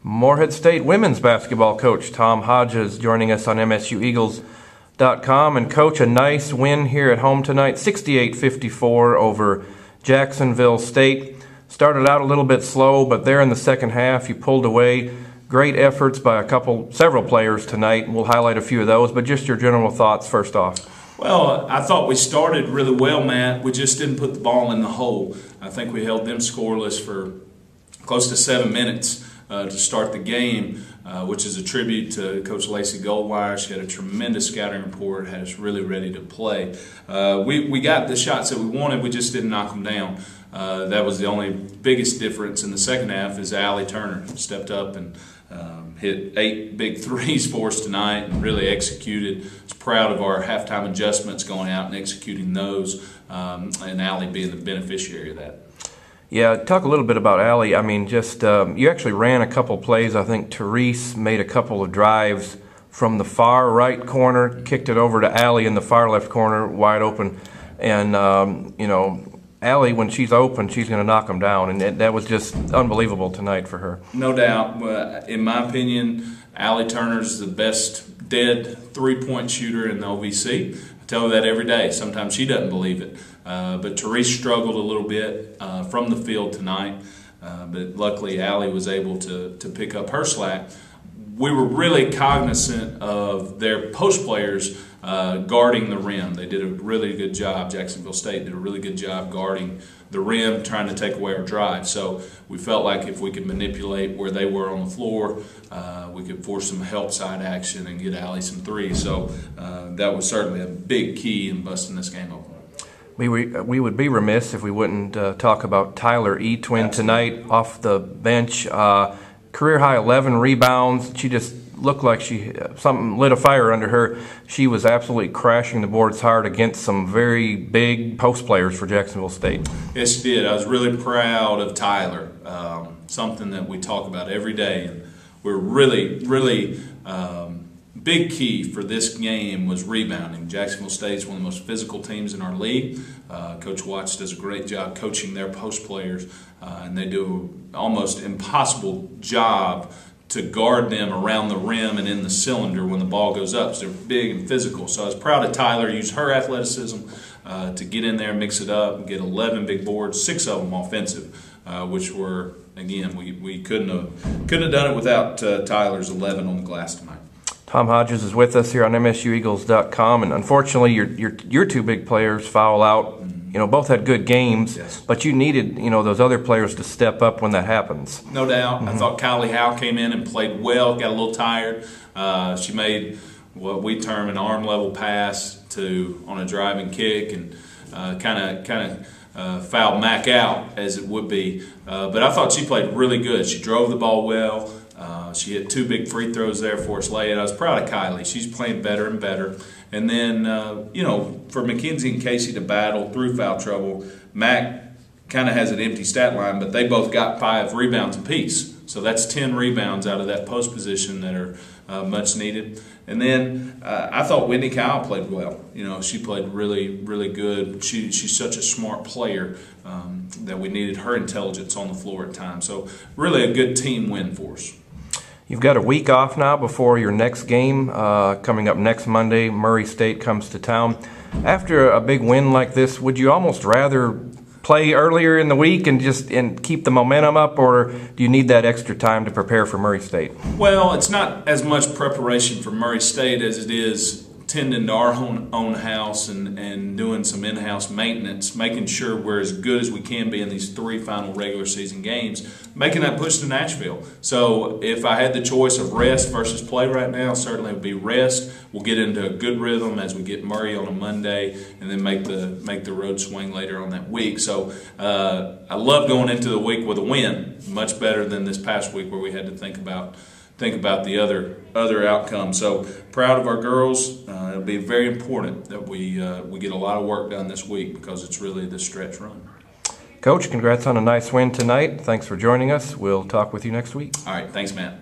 Morehead State women's basketball coach Tom Hodges joining us on MSUEagles.com. And coach, a nice win here at home tonight, 68-54 over Jacksonville State. Started out a little bit slow, but there in the second half you pulled away. Great efforts by several players tonight. We'll highlight a few of those, but just your general thoughts first off. Well, I thought we started really well, Matt. We just didn't put the ball in the hole. I think we held them scoreless for close to 7 minutes to start the game, which is a tribute to Coach Lacey Goldwire. She had a tremendous scouting report, had us really ready to play. We got the shots that we wanted, we just didn't knock them down. That was the only biggest difference in the second half is Allie Turner stepped up and hit 8 big threes for us tonight and really executed. I was proud of our halftime adjustments going out and executing those, and Allie being the beneficiary of that. Yeah, talk a little bit about Allie. I mean, just you actually ran a couple plays. I think Therese made a couple of drives from the far right corner, kicked it over to Allie in the far left corner, wide open. And, you know, Allie, when she's open, she's going to knock them down. And that was just unbelievable tonight for her. No doubt. In my opinion, Allie Turner's the best dead three-point shooter in the OVC. I tell her that every day. Sometimes she doesn't believe it. But Therese struggled a little bit from the field tonight, but luckily Allie was able to pick up her slack. We were really cognizant of their post players guarding the rim. They did a really good job. Jacksonville State did a really good job guarding the rim, trying to take away our drive. So we felt like if we could manipulate where they were on the floor, we could force some help side action and get Allie some threes. So that was certainly a big key in busting this game open. We would be remiss if we wouldn't talk about Tyler Etwin tonight off the bench. Career high 11 rebounds. She just looked like something lit a fire under her. She was absolutely crashing the boards hard against some very big post players for Jacksonville State. Yes, she did. I was really proud of Tyler. Something that we talk about every day. And we're really big key for this game was rebounding. Jacksonville State is one of the most physical teams in our league. Coach Watts does a great job coaching their post players, and they do an almost impossible job to guard them around the rim and in the cylinder when the ball goes up. So they're big and physical. So I was proud of Tyler, use her athleticism to get in there, mix it up, and get 11 big boards, 6 of them offensive, which were, again, we couldn't have done it without Tyler's 11 on the glass tonight. Tom Hodges is with us here on MSUEagles.com, and unfortunately, your 2 big players foul out. You know, both had good games, yes, but you needed those other players to step up when that happens. No doubt. I thought Kylie Howe came in and played well. Got a little tired. She made what we term an arm level pass on a driving kick and kind of fouled Mac out as it would be. But I thought she played really good. She drove the ball well. She hit 2 big free throws there for us late. I was proud of Kylie. She's playing better and better. And then, for Mackenzie and Casey to battle through foul trouble, Mac kind of has an empty stat line, but they both got 5 rebounds apiece. So that's 10 rebounds out of that post position that are much needed. And then I thought Whitney Kyle played well. She played really good. She's such a smart player that we needed her intelligence on the floor at times. So really a good team win for us. You've got a week off now before your next game coming up next Monday. Murray State comes to town. After a big win like this, would you almost rather play earlier in the week and keep the momentum up, or do you need that extra time to prepare for Murray State? Well, it's not as much preparation for Murray State as it is tending to our own house and doing some in-house maintenance, making sure we're as good as we can be in these 3 final regular season games, making that push to Nashville. So if I had the choice of rest versus play right now, certainly it would be rest. We'll get into a good rhythm as we get Murray on a Monday and then make the road swing later on that week. So I love going into the week with a win, much better than this past week where we had to think about the other outcome. So proud of our girls. It'll be very important that we get a lot of work done this week because it's really the stretch run. Coach, congrats on a nice win tonight. Thanks for joining us. We'll talk with you next week. All right. Thanks, Matt.